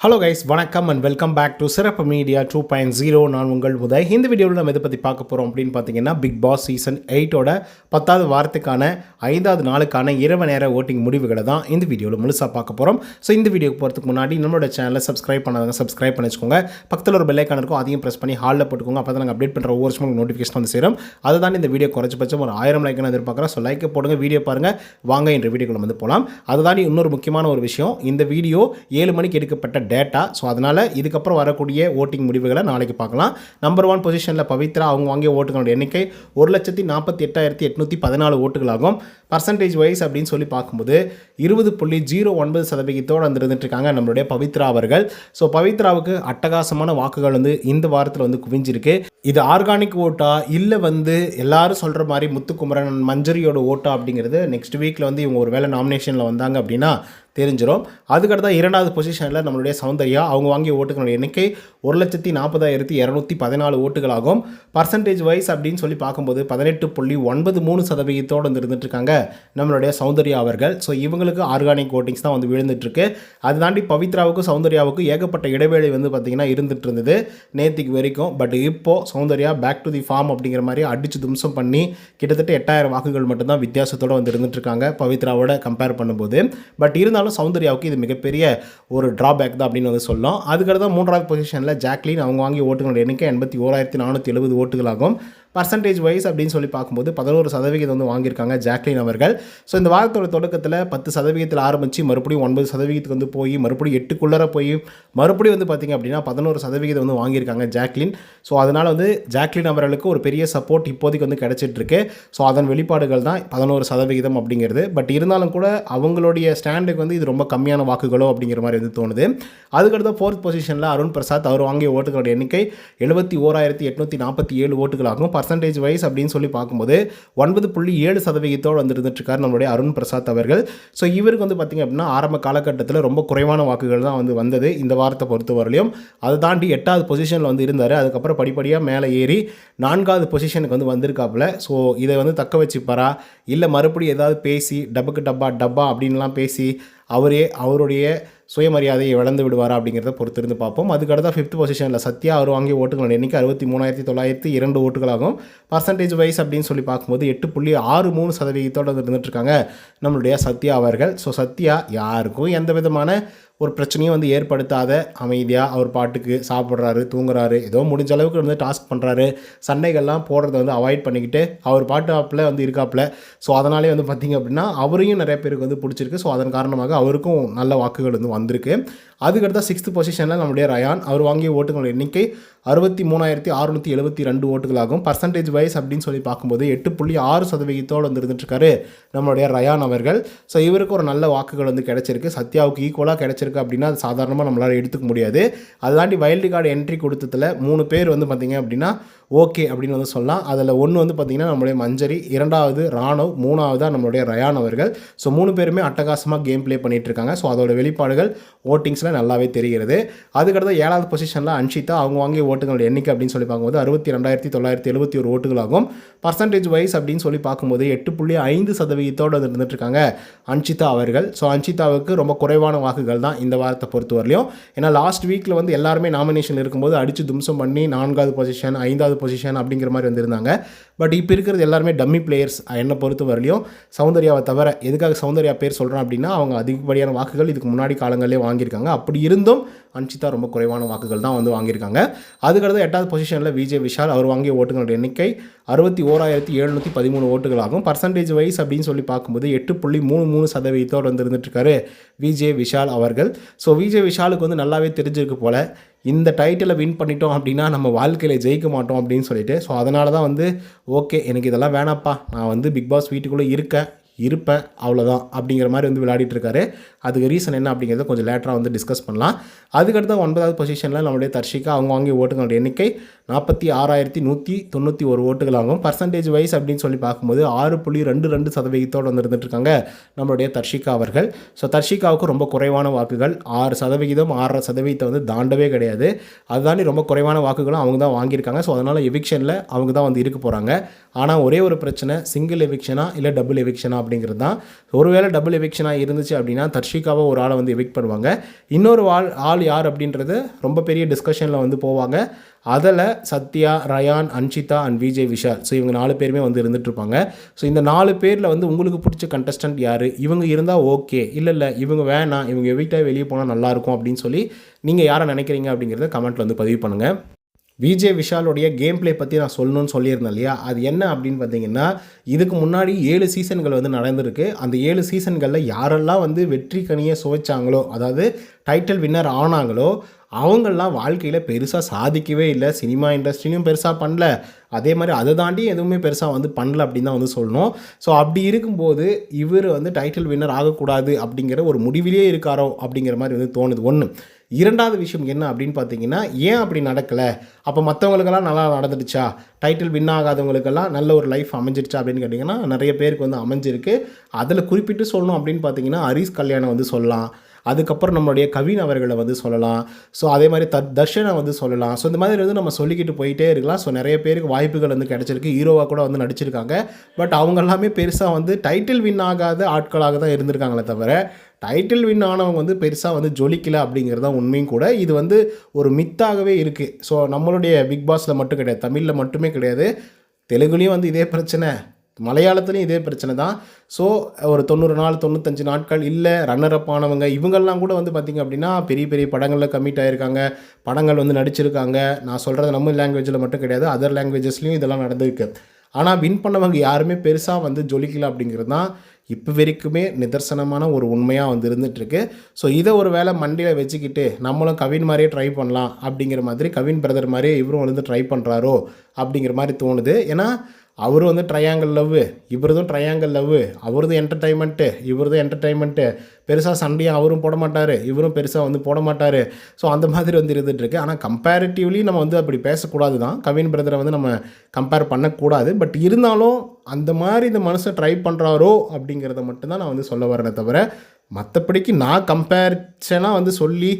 Hello guys, வணக்கம் and welcome back to சிறப்பு media 2.0. நான் உங்கள் உதய். இந்த வீடியோவில் நம்ம எதை பற்றி பார்க்க போகிறோம் அப்படின்னு பார்த்தீங்கன்னா, பிக் பாஸ் சீசன் 8ஓட 10வது வாரத்துக்கான 5வது நாளுக்கான இரவு நேர ஓட்டிங் முடிவுகளை தான் இந்த வீடியோவில் முழுசாக பார்க்க போகிறோம். ஸோ இந்த வீடியோக்கு போகிறதுக்கு முன்னாடி நம்மளோட சேனலை சப்ஸ்கிரைப் பண்ணாதவங்க சப்ஸ்கிரைப் பண்ணி வச்சுக்கோங்க. பக்கத்தில் ஒரு பெல் ஐக்கான் இருக்கும், அதையும் ப்ரெஸ் பண்ணி ஹாலில் போட்டுக்கோங்க. அப்போ தான் நாங்கள் அப்டேட் பண்ணுற ஒவ்வொரு விஷயமும் நோட்டிஃபிகேஷன் வந்து சேரும். அதை தான் இந்த வீடியோ குறைஞ்சபட்சம் ஒரு 1000 லைக் நான் எதிர்பார்க்குறேன். ஸோ லைக் போடுங்க, வீடியோ பாருங்கள். வாங்க இந்த வீடியோக்குள்ள வந்து போகலாம். அதை தாண்டி இன்னொரு முக்கியமான ஒரு விஷயம், இந்த வீடியோ 7 மணிக்கு எடுக்கப்பட்ட டேட்டா. ஸோ அதனால் இதுக்கப்புறம் வரக்கூடிய ஓட்டிங் முடிவுகளை நாளைக்கு பார்க்கலாம். நம்பர் 1 பொசிஷனில் பவித்ரா, அவங்க வாங்கிய ஓட்டுகளோட எண்ணிக்கை 1,48,814 ஓட்டுகளாகும். பர்சன்டேஜ் வைஸ் அப்படின்னு சொல்லி பார்க்கும்போது 20.09% வந்து இருந்துட்டுருக்காங்க நம்மளுடைய பவித்ரா அவர்கள். ஸோ பவித்ராவுக்கு அட்டகாசமான வாக்குகள் வந்து இந்த வாரத்தில் வந்து குவிஞ்சிருக்கு. இது ஆர்கானிக் ஓட்டா இல்லை வந்து எல்லாரும் சொல்கிற மாதிரி முத்துக்குமரன் மஞ்சரியோட ஓட்டா அப்படிங்கிறது நெக்ஸ்ட் வீக்கில் வந்து இவங்க ஒரு வேளை நாமினேஷனில் வந்தாங்க அப்படின்னா தெரிஞ்சிடும். அதுக்கடுத்த 2வது பொசிஷனில் நம்மளுடைய சௌந்தர்யா, அவங்க வாங்கிய ஓட்டுகளோட எண்ணிக்கை 1,40,214 ஓட்டுகளாகும். பர்சன்டேஜ் வைஸ் அப்படின்னு சொல்லி பார்க்கும்போது 18.93% வந்து இருந்துட்டுருக்காங்க நம்மளுடைய சௌந்தர்யா அவர்கள். ஸோ இவங்களுக்கு ஆர்கானிக் ஓட்டிங்ஸ் தான் வந்து விழுந்துட்டுருக்கு. அது தாண்டி பவித்ராவுக்கும் சௌந்தர்யாவுக்கும் ஏகப்பட்ட இடைவேளை வந்து பார்த்திங்கன்னா இருந்துட்டு இருந்தது நேற்றுக்கு வரைக்கும். பட் இப்போது Soundarya back to the form அப்படிங்கிற மாதிரி அடித்து தும்சம் பண்ணி கிட்டத்தட்ட 8000 வாக்குகள் மட்டும்தான் வித்தியாசத்தோடு வந்து இருந்துட்டுருக்காங்க பவித்ராவோட கம்பேர் பண்ணும்போது. பட் இருந்தாலும் சௌந்தர்யாவுக்கு இது மிகப்பெரிய ஒரு ட்ராபேக் தான் அப்படின்னு வந்து சொல்லலாம். அதுக்கடுத்து 3வது பொசிஷனில் ஜாக்லின், அவங்க வாங்கிய ஓட்டுகளோட எண்ணிக்கை 81,470 ஓட்டுகளாகும். பர்சன்டேஜ் வைஸ் அப்படின்னு சொல்லி பார்க்கும்போது 11% வந்து வாங்கியிருக்காங்க ஜாக்லின் அவர்கள். ஸோ இந்த வாரத்தோட தொடக்கத்தில் 10% ஆரம்பித்து மறுபடியும் 9% வந்து போய் மறுபடியும் 8க்குள்ளே போய் மறுபடியும் வந்து பார்த்திங்க அப்படின்னா 11% வந்து வாங்கியிருக்காங்க ஜாக்லின். ஸோ அதனால் வந்து ஜாக்லின் அவர்களுக்கு ஒரு பெரிய சப்போர்ட் இப்போதைக்கு வந்து கிடச்சிட்ருக்கு. ஸோ அதன் வெளிப்பாடுகள் தான் 11% அப்படிங்கிறது. பட் இருந்தாலும் கூட அவங்களுடைய ஸ்டாண்டுக்கு வந்து இது ரொம்ப கம்மியான வாக்குகளோ அப்படிங்கிற மாதிரி வந்து தோணுது. அதுக்கடுத்த 4th பொசிஷனில் அருண் பிரசாத், அவர் வாங்கிய ஓட்டுகளோட எண்ணிக்கை 71,847 ஓட்டுகளாகும். பர்சன்டேஜ் வைஸ் அப்படின்னு சொல்லி பார்க்கும்போது 9.7% வந்து இருந்துட்டுருக்கார் நம்மளுடைய அருண் பிரசாத் அவர்கள். ஸோ இவருக்கு வந்து பார்த்திங்க அப்படின்னா ஆரம்ப காலகட்டத்தில் ரொம்ப குறைவான வாக்குகள் தான் வந்து வந்தது இந்த வாரத்தை பொறுத்தவரையிலும். அதை தாண்டி 8வது பொசிஷனில் வந்து இருந்தார். அதுக்கப்புறம் படிப்படியாக மேலே ஏறி 4வது பொசிஷனுக்கு வந்து வந்திருக்காப்புல. ஸோ இதை வந்து தக்க வச்சுப்பாரா இல்லை மறுபடியும் ஏதாவது பேசி டப்புக்கு டப்பா அப்படின்லாம் பேசி அவருடைய சுயமரியாதையை இழந்து விடுவாரா அப்படிங்கிறத பொறுத்திருந்து பார்ப்போம். அதுக்கடுத்த 5th பொசிஷனில் சத்யா, அவர் வாங்கிய ஓட்டுகளோட எண்ணிக்கை 63,902 ஓட்டுகளாகும். பர்சன்டேஜ் வைஸ் அப்படின்னு சொல்லி பார்க்கும்போது 8.63% இருந்துட்டுருக்காங்க நம்மளுடைய சத்யா அவர்கள். ஸோ சத்யா யாருக்கும் எந்த விதமான ஒரு பிரச்சனையும் வந்து ஏற்படுத்தாத அமைதியாக அவர் பாட்டுக்கு சாப்பிட்றாரு, தூங்குறாரு, ஏதோ முடிஞ்ச அளவுக்கு வந்து டாஸ்க் பண்ணுறாரு. சண்டைகள்லாம் போடுறத வந்து அவாய்ட் பண்ணிக்கிட்டு அவர் பாட்டுல வந்து இருக்காப்புல. ஸோ அதனாலே வந்து பார்த்திங்க அப்படின்னா அவரையும் நிறைய பேருக்கு வந்து பிடிச்சிருக்கு. ஸோ அதன் காரணமாக அவருக்கும் நல்ல வாக்குகள் வந்து வந்திருக்கு. அதுக்கடுத்த 6th பொசிஷனில் நம்முடைய ரயான், அவர் வாங்கிய ஓட்டுகளோட எண்ணிக்கை 63,672 ஓட்டுகளாகும். பர்சன்டேஜ் வைஸ் அப்படின்னு சொல்லி பார்க்கும்போது 8.6% வந்து இருந்துட்டுருக்காரு நம்மளுடைய ரயான் அவர்கள். ஸோ இவருக்கு ஒரு நல்ல வாக்குகள் வந்து கிடச்சிருக்கு. சத்யாவுக்கு ஈக்குவலாக கிடச்சிருக்கு அப்படின்னா அது சாதாரணமாக நம்மளால் எடுத்துக்க முடியாது. அதை தாண்டி வைல்டு கார்டு என்ட்ரி கொடுத்ததில் 3 பேர் வந்து பார்த்திங்க அப்படின்னா ஓகே அப்படின்னு வந்து சொல்லலாம். அதில் ஒன்று வந்து பார்த்திங்கன்னா நம்மளுடைய மஞ்சரி, 2வது ராணவ், 3வது நம்மளுடைய ரயான் அவர்கள். ஸோ 3 பேருமே அட்டகாசமாக கேம் ப்ளே பண்ணிகிட்ருக்காங்க. ஸோ அதோட வெளிப்பாடுகள் ஓட்டிங்ஸில் நல்லாவே தெரிகிறது. அதுக்கடுத்து 7வது பொசிஷனில் அன்ஷிதா, அவங்க வாங்கிய ஓட்டுகளோட எண்ணிக்கை அப்படின்னு சொல்லி பார்க்கும்போது 62,971 ஓட்டுகளாகும். பர்சன்டேஜ் வைஸ் அப்படின்னு சொல்லி பார்க்கும்போது 8.5% அது இருந்துட்டுருக்காங்க அன்ஷிதா அவர்கள். ஸோ அன்ஷிதாவுக்கு ரொம்ப குறைவான வாக்குகள் தான் இந்த வாரத்தை பொறுத்த வரலையும். ஏன்னா லாஸ்ட் வீக்கில் வந்து எல்லாருமே நாமினேஷன் இருக்கும்போது அடித்து தும்சம் பண்ணி 4வது பொசிஷன் 5வது பொசிஷன் அப்படிங்கிற மாதிரி வந்திருந்தாங்க. பட் இப்போ இருக்கிறது எல்லாருமே டம்மி பிளேயர்ஸ் என்னை பொறுத்த வரலையும். சௌந்தர்யாவை தவிர. எதுக்காக சௌந்தர்யா பேர் சொல்கிறேன் அப்படின்னா அவங்க அதிகப்படியான வாக்குகள் இதுக்கு முன்னாடி காலங்களிலே வாங்கியிருக்காங்க. அப்படி இருந்தும் அன்ஷிதா ரொம்ப குறைவான வாக்குகள் தான் வந்து வாங்கியிருக்காங்க. அதுக்கடுத்து 8வது பொசிஷனில் விஜய் விஷால், அவர் வாங்கிய ஓட்டுகளோட எண்ணிக்கை 61,713 ஓட்டுகளாகும். பர்சன்டேஜ் வைஸ் அப்படின்னு சொல்லி பார்க்கும்போது 8.33% வந்து இருந்துட்டுருக்காரு விஜய் விஷால் அவர்கள். ஸோ விஜய் விஷாலுக்கு வந்து நல்லாவே தெரிஞ்சிருக்கு போல் இந்த டைட்டிலை வின் பண்ணிட்டோம் அப்படின்னா நம்ம வாழ்க்கையில் ஜெயிக்க மாட்டோம் அப்படின்னு சொல்லிட்டு. ஸோ அதனால தான் வந்து ஓகே எனக்கு இதெல்லாம் வேணாப்பா, நான் வந்து பிக் பாஸ் வீட்டுக்குள்ளே இருப்பேன் அவ்வளோதான் அப்படிங்கிற மாதிரி வந்து விளையாடிட்டுருக்காரு. அதுக்கு ரீசன் என்ன அப்படிங்கிறத கொஞ்சம் லேட்டராக வந்து டிஸ்கஸ் பண்ணலாம். அதுக்கடுத்து 9வது பொசிஷனில் நம்மளுடைய தர்ஷிகா, அவங்க வாங்கிய ஓட்டுகளோட எண்ணிக்கை 46,191 ஓட்டுகளாகும். பர்சன்டேஜ் வைஸ் அப்படின்னு சொல்லி பார்க்கும்போது 6.22% வந்து இருந்துட்டுருக்காங்க நம்மளுடைய தர்ஷிகா அவர்கள். ஸோ தர்ஷிகாவுக்கு ரொம்ப குறைவான வாக்குகள் 6%, 6.5% வந்து தாண்டவே கிடையாது. அதுதாண்டி ரொம்ப குறைவான வாக்குகளும் அவங்க தான் வாங்கியிருக்காங்க. ஸோ அதனால் எவிக்ஷனில் அவங்க தான் வந்து இருக்க போகிறாங்க. ஆனால் ஒரே ஒரு பிரச்சனை, சிங்கிள் எவிக்ஷனா இல்லை டபுள் எவிக்ஷனா அப்படிங்கிறது தான். ஒருவேளை டபுள் எவிக்ஷனாக இருந்துச்சு அப்படின்னா தர்ஷிகாவை ஒரு ஆளை வந்து எவிக்ட் பண்ணுவாங்க. இன்னொரு ஆள் யார் அப்படின்றது ரொம்ப பெரிய டிஸ்கஷனில் வந்து போவாங்க. அதில் சத்யா, ரயான், அன்ஷிதா அண்ட் விஜய் விஷால், ஸோ இவங்க 4 பேருமே வந்து இருந்துகிட்ருப்பாங்க. ஸோ இந்த 4 பேரில் வந்து உங்களுக்கு பிடிச்ச கண்டஸ்டன்ட் யார், இவங்க இருந்தால் ஓகே, இல்லை இவங்க வேணாம், இவங்க எவிக்டாக வெளியே போனால் நல்லாயிருக்கும் அப்படின்னு சொல்லி நீங்கள் யாரை நினைக்கிறீங்க அப்படிங்கிறத கமெண்ட்டில் வந்து பதிவு பண்ணுங்கள். விஜய் விஷாலுடைய கேம் பிளே பற்றி நான் சொல்லணும்னு சொல்லியிருந்தேன் இல்லையா, அது என்ன அப்படின்னு பார்த்தீங்கன்னா, இதுக்கு முன்னாடி 7 சீசன்கள் வந்து நடந்திருக்கு. அந்த 7 சீசன்களில் யாரெல்லாம் வந்து வெற்றி கனியை சுவைச்சாங்களோ, அதாவது டைட்டில் வின்னர் ஆனாங்களோ, அவங்கெல்லாம் வாழ்க்கையில் பெருசாக சாதிக்கவே இல்லை. சினிமா இண்டஸ்ட்ரியிலையும் பெருசாக பண்ணல, அதே மாதிரி அதை தாண்டி எதுவுமே பெருசாக வந்து பண்ணல அப்படின்னு தான் வந்து சொல்லணும். ஸோ அப்படி இருக்கும்போது இவர் வந்து டைட்டில் வின்னர் ஆகக்கூடாது அப்படிங்கிற ஒரு முடிவிலே இருக்காரோ அப்படிங்கிற மாதிரி வந்து தோணுது. ஒன்று. இரண்டாவது விஷயம் என்ன அப்படின்னு பார்த்தீங்கன்னா, ஏன் அப்படி நடக்கலை, அப்போ மற்றவங்களுக்கெல்லாம் நல்லா நடந்துடுச்சா, டைட்டில் வின் ஆகாதவங்களுக்கெல்லாம் நல்ல ஒரு லைஃப் அமைஞ்சிருச்சா அப்படின்னு கேட்டிங்கன்னா, நிறைய பேருக்கு வந்து அமைஞ்சிருக்கு. அதில் குறிப்பிட்டு சொல்லணும் அப்படின்னு பார்த்தீங்கன்னா, ஹரிஷ் கல்யாணம் வந்து சொல்லலாம். அதுக்கப்புறம் நம்மளுடைய கவின் அவர்களை வந்து சொல்லலாம். ஸோ அதே மாதிரி தர்ஷனை வந்து சொல்லலாம். ஸோ இந்த மாதிரி வந்து நம்ம சொல்லிக்கிட்டு போயிட்டே இருக்கலாம். ஸோ நிறைய பேருக்கு வாய்ப்புகள் வந்து கிடச்சிருக்கு. ஹீரோவாக கூட வந்து நடிச்சிருக்காங்க. பட் அவங்க எல்லாமே பெருசாக வந்து டைட்டில் வின் ஆகாத ஆட்களாக தான் இருந்திருக்காங்களே தவிர, டைட்டில் வின் ஆனவங்க வந்து பெருசாக வந்து ஜொலிக்கலை அப்படிங்கிறது தான் உண்மையும் கூட. இது வந்து ஒரு மித்தாகவே இருக்குது. ஸோ நம்மளுடைய பிக் பாஸில் மட்டும் கிடையாது, தமிழில் மட்டுமே கிடையாது, தெலுங்குலேயும் வந்து இதே பிரச்சனை, மலையாளத்துலேயும் இதே பிரச்சனை தான். ஸோ ஒரு 90 நாள் 95 நாட்கள் இல்லை ரன்னர் அப் ஆனவங்க இவங்கெல்லாம் கூட வந்து பார்த்திங்க அப்படின்னா பெரிய பெரிய படங்களில் கமிட் ஆகிருக்காங்க, படங்கள் வந்து நடிச்சிருக்காங்க. நான் சொல்கிறது நம்ம லாங்குவேஜில் மட்டும் கிடையாது, அதர் லாங்குவேஜஸ்லேயும் இதெல்லாம் நடந்திருக்கு. ஆனால் வின் பண்ணவங்க யாருமே பெருசாக வந்து ஜொலிக்கலை அப்படிங்கிறது தான் இப்போ வரைக்குமே நிதர்சனமான ஒரு உண்மையாக வந்து இருந்துகிட்ருக்கு. ஸோ இதை ஒரு வேளை மண்டியில் வச்சுக்கிட்டு நம்மளும் கவின் மாதிரியே ட்ரை பண்ணலாம் அப்படிங்கிற மாதிரி, கவின் பிரதர் மாதிரியே இவரும் வந்து ட்ரை பண்ணுறாரோ அப்படிங்கிற மாதிரி தோணுது. ஏன்னா அவரும் வந்து ட்ரையாங்கிள் லவ், இவரதும் ட்ரையாங்கிள் லவ், அவரதும் என்டர்டைன்மெண்ட்டு, இவரதும் என்டர்டைன்மெண்ட்டு, பெருசாக சண்டையாக அவரும் போட மாட்டார், இவரும் பெருசாக வந்து போட மாட்டார். ஸோ அந்த மாதிரி வந்து இருந்துகிட்ருக்கு. ஆனால் கம்பேரிட்டிவ்லி நம்ம வந்து அப்படி பேசக்கூடாது தான், கவின் பிரதரை வந்து நம்ம கம்பேர் பண்ணக்கூடாது. பட் இருந்தாலும் அந்த மாதிரி இந்த மனுஷன் ட்ரை பண்ணுறாரோ அப்படிங்கிறத மட்டும்தான் நான் வந்து சொல்ல வரேனே தவிர, மற்றபடிக்கு நான் கம்பேரிசனாக வந்து சொல்லி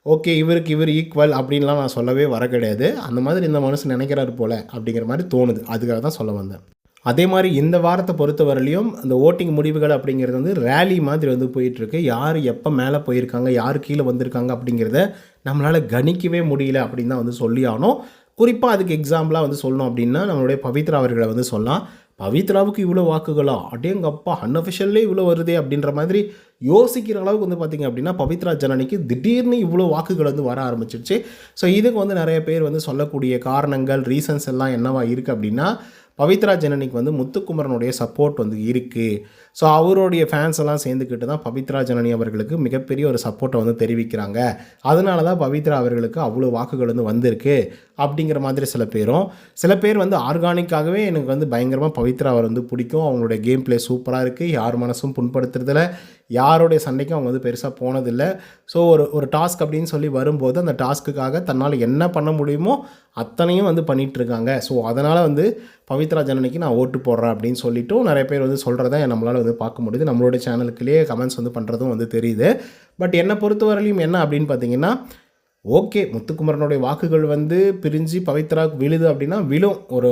ஓகே இவருக்கு இவர் ஈக்குவல் அப்படின்லாம் நான் சொல்லவே வர கிடையாது. அந்த மாதிரி இந்த மனுஷன் நினைக்கிறாரு போல் அப்படிங்கிற மாதிரி தோணுது. அதுக்காக தான் சொல்ல வந்தேன். அதே மாதிரி இந்த வாரத்தை பொறுத்தவரையிலையும் அந்த ஓட்டிங் முடிவுகள் அப்படிங்கிறது வந்து ரேலி மாதிரி வந்து போயிட்டுருக்கு. யார் எப்போ மேலே போயிருக்காங்க, யார் கீழே வந்திருக்காங்க அப்படிங்கிறத நம்மளால் கணிக்கவே முடியல அப்படின்னு தான் வந்து சொல்லி ஆனோம். குறிப்பாக அதுக்கு எக்ஸாம்பிளாக வந்து சொல்லணும் அப்படின்னா நம்மளுடைய பவித்ரா அவர்களை வந்து சொல்லலாம். பவித்ராவுக்கு இவ்வளோ வாக்குகளா, அடேங்கப்பா அன்அஃபிஷியல்லே இவ்வளோ வருதே அப்படின்ற மாதிரி யோசிக்கிற அளவுக்கு வந்து பார்த்திங்க அப்படின்னா பவித்ரா ஜனனிக்கு திடீர்னு இவ்வளோ வாக்குகள் வந்து வர ஆரம்பிச்சிருச்சு. ஸோ இதுக்கு வந்து நிறைய பேர் வந்து சொல்லக்கூடிய காரணங்கள், ரீசன்ஸ் எல்லாம் என்னவா இருக்குது அப்படின்னா, பவித்ரா ஜனனிக்கு வந்து முத்துக்குமரனுடைய சப்போர்ட் வந்து இருக்குது. ஸோ அவருடைய ஃபேன்ஸ் எல்லாம் சேர்ந்துக்கிட்டு தான் பவித்ரா ஜனனி அவர்களுக்கு மிகப்பெரிய ஒரு சப்போர்ட்டை வந்து தெரிவிக்கிறாங்க. அதனால தான் பவித்ரா அவர்களுக்கு அவ்வளோ வாக்குகள் வந்து வந்திருக்கு அப்படிங்கிற மாதிரி சில பேர் வந்து ஆர்கானிக்காகவே எனக்கு வந்து பயங்கரமாக பவித்ரா அவர் வந்து பிடிக்கும், அவங்களுடைய கேம் பிளே சூப்பராக இருக்குது, யார் மனசும் புண்படுத்துறதில்ல, யாருடைய சண்டைக்கும் அவங்க வந்து பெருசாக போனதில்லை. ஸோ ஒரு டாஸ்க் அப்படின்னு சொல்லி வரும்போது அந்த டாஸ்க்குக்காக தன்னால் என்ன பண்ண முடியுமோ அத்தனையும் வந்து பண்ணிகிட்ருக்காங்க. ஸோ அதனால் வந்து பவித்ரா ஜனனிக்கு நான் ஓட்டு போடுறேன் அப்படின்னு சொல்லிவிட்டு நிறைய பேர் வந்து சொல்கிறத நம்மளால் வந்து பார்க்க முடியுது. நம்மளுடைய சேனலுக்குள்ளேயே கமெண்ட்ஸ் வந்து பண்ணுறதும் வந்து தெரியுது. பட் என்னை பொறுத்தவரையிலும் என்ன அப்படின்னு பார்த்தீங்கன்னா, ஓகே முத்துக்குமரனுடைய வாக்குகள் வந்து பிரிஞ்சு பவித்ராவுக்கு விழுது அப்படின்னா விழும், ஒரு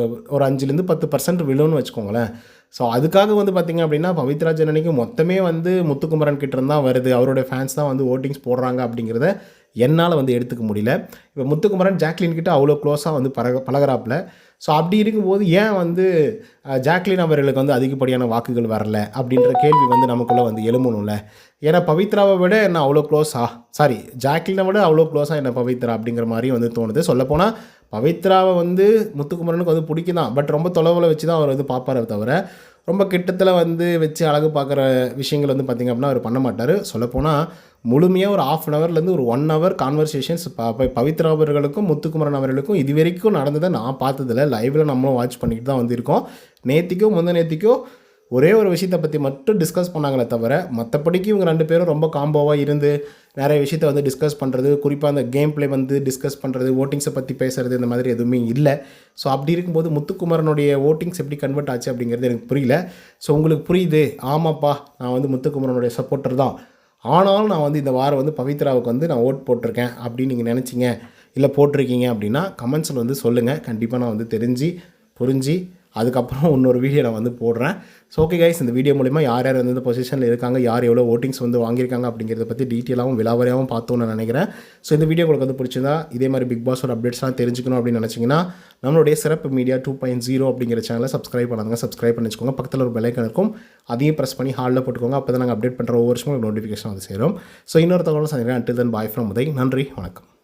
5லேருந்து 10% விழும்னு வச்சுக்கோங்களேன். ஸோ அதுக்காக வந்து பார்த்திங்க அப்படின்னா பவித்ரா ஜனனிக்கு மொத்தமே வந்து முத்துக்குமரன் கிட்ட தான் வருது, அவருடைய ஃபேன்ஸ் தான் வந்து ஓட்டிங்ஸ் போடுறாங்க அப்படிங்கிறத என்னால் வந்து எடுத்துக்க முடியல. இப்போ முத்துக்குமரன் ஜாக்லின் கிட்ட அவ்வளோ க்ளோஸாக வந்து பழகிறாப்புல. ஸோ அப்படி இருக்கும்போது ஏன் வந்து ஜாக்லின் அவர்களுக்கு வந்து அதிகப்படியான வாக்குகள் வரல அப்படின்ற கேள்வி வந்து நமக்குள்ளே வந்து எழும்பணும்ல. ஏன்னா பவித்ராவை விட என்ன அவ்வளோ க்ளோஸா, ஜாக்லினை விட அவ்வளோ க்ளோஸாக என்ன பவித்ரா அப்படிங்கிற மாதிரி வந்து தோணுது. சொல்லப்போனால் பவித்ராவை வந்து முத்துக்குமரனுக்கு வந்து பிடிக்கும் தான், பட் ரொம்ப தொலைவில் வச்சு தான் அவர் வந்து பார்ப்பாரே தவிர ரொம்ப கிட்டத்தில் வந்து வச்சு அழகு பார்க்குற விஷயங்கள் வந்து பார்த்திங்க அப்படின்னா அவர் பண்ண மாட்டார். சொல்லப்போனால் முழுமையாக ஒரு 1/2 ஹவர்லேருந்து ஒரு 1 ஹவர் கான்வர்சேஷன்ஸ் பவித்ரா அவர்களுக்கும் முத்துக்குமரன் அவர்களுக்கும் இது வரைக்கும் நடந்ததை நான் பார்த்ததில்ல. லைவில் நம்மளும் வாட்ச் பண்ணிக்கிட்டு தான் வந்திருக்கோம். நேற்றுக்கோ முந்தினேத்திக்கோ ஒரே ஒரு விஷயத்தை பற்றி மட்டும் டிஸ்கஸ் பண்ணாங்களே தவிர மற்றபடிக்கு இவங்க 2 பேரும் ரொம்ப காம்போவாக இருந்து நிறைய விஷயத்தை வந்து டிஸ்கஸ் பண்ணுறது, குறிப்பாக அந்த கேம் பிளே வந்து டிஸ்கஸ் பண்ணுறது, ஓட்டிங்ஸை பற்றி பேசுகிறது, இந்த மாதிரி எதுவுமே இல்லை. ஸோ அப்படி இருக்கும்போது முத்துக்குமரனுடைய ஓட்டிங்ஸ் எப்படி கன்வெர்ட் ஆச்சு அப்படிங்கிறது எனக்கு புரியல. ஸோ உங்களுக்கு புரியுது, ஆமாப்பா நான் வந்து முத்துக்குமரனுடைய சப்போர்ட்டர் தான், ஆனாலும் நான் வந்து இந்த வாரம் வந்து பவித்ராவுக்கு வந்து நான் ஓட் போட்டிருக்கேன் அப்படின்னு நீங்கள் நினச்சிங்க, இல்லை போட்டிருக்கீங்க அப்படின்னா கமெண்ட்ஸில் வந்து சொல்லுங்கள். கண்டிப்பாக நான் வந்து தெரிஞ்சு புரிஞ்சு அதுக்கப்புறம் இன்னொரு வீடியோ நான் வந்து போடுறேன். ஸோ ஓகே கைஸ், இந்த வீடியோ மூலிமா யார் யார் எந்தெந்த பொசிஷனில் இருக்காங்க, யார் எவ்வளோ ஓட்டிங்ஸ் வந்து வாங்கியிருக்காங்க அப்படிங்கிறத பற்றி டீட்டெயிலாகவும் விலாவரியாகவும் பார்த்தோன்னு நான் நினைக்கிறேன். ஸோ இந்த வீடியோ உங்களுக்கு வந்து பிடிச்சிருந்தா இதே மாதிரி பிக் பாஸோட அப்டேட்ஸ்லாம் தெரிஞ்சுக்கணும் அப்படின்னு நினச்சிங்கன்னா நம்மளுடைய சிறப்பு மீடியா 2.0 அப்படிங்கிற சேனலை சப்ஸ்கிரைப் பண்ணாங்க, சப்ஸ்கிரைப் பண்ணி வச்சுக்கோங்க. பக்கத்தில் ஒரு பெல் ஐக்கான் இருக்கும், அதையும் ப்ரெஸ் பண்ணி ஹாலில் போட்டுக்கோங்க. அப்போ தான் நாங்கள் அப்டேட் பண்ணுற ஒவ்வொரு வருஷமும் நோட்டிஃபிகேஷன் வந்து சேரும். ஸோ இன்னொரு தகவலும் சந்திக்கிறேன். until then bye from Uday. நன்றி, வணக்கம்.